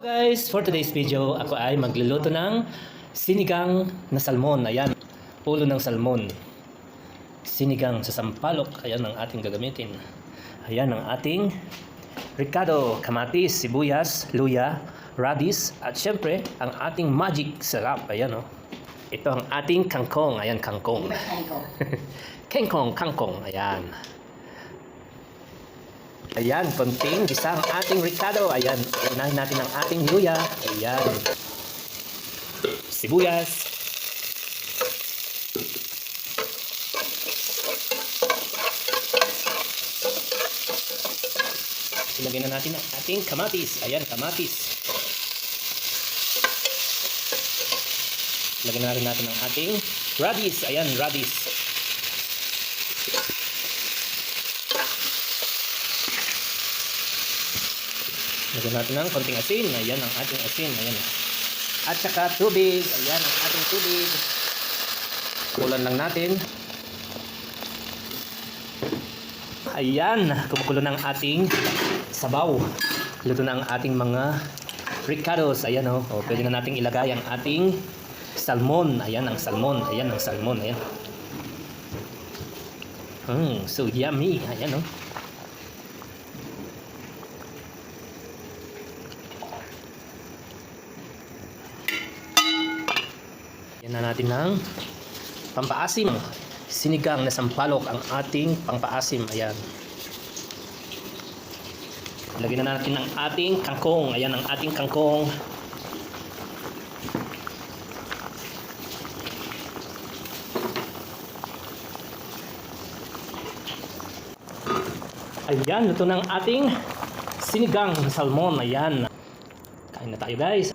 Guys, for today's video, ako ay magluluto ng sinigang na salmon. Ayan, ulo ng salmon. Sinigang sa sampalok. Ayan ang ating gagamitin. Ayan ang ating ricado, kamatis, sibuyas, luya, radish, at syempre, ang ating magic sarap. Ayan, oh. Ito ang ating kangkong. Ayan, kangkong. Kangkong. Ayan. Ayan, konting gisa ang ating ricado. Ayan, unahin natin ang ating luya. Ayan. Sibuyas. Ilagay na natin ang ating kamatis. Ayan, kamatis. Ilagay na rin natin ang ating radish. Ayan, radish. Lagyan natin ng konting asin. Ayan ang ating asin. Ayan. At saka tubig. Ayan ang ating tubig. Kulan lang natin. Ayan. Kumukulo ng ating sabaw. Luto na ang ating mga ricados. Ayan o. Oh. Pwede na nating ilagay ang ating salmon. Ayan ang salmon. Ayan ang salmon. Ayan. So yummy. Ayan o. Oh. Yan na natin ng pampaasim. Sinigang na sampalok ang ating pampaasim. Ayan. Lagyan na natin ang ating kangkong. Ayan ang ating kangkong. Ayan, luto ng ating sinigang na salmon. Ayan. Kain na tayo, guys.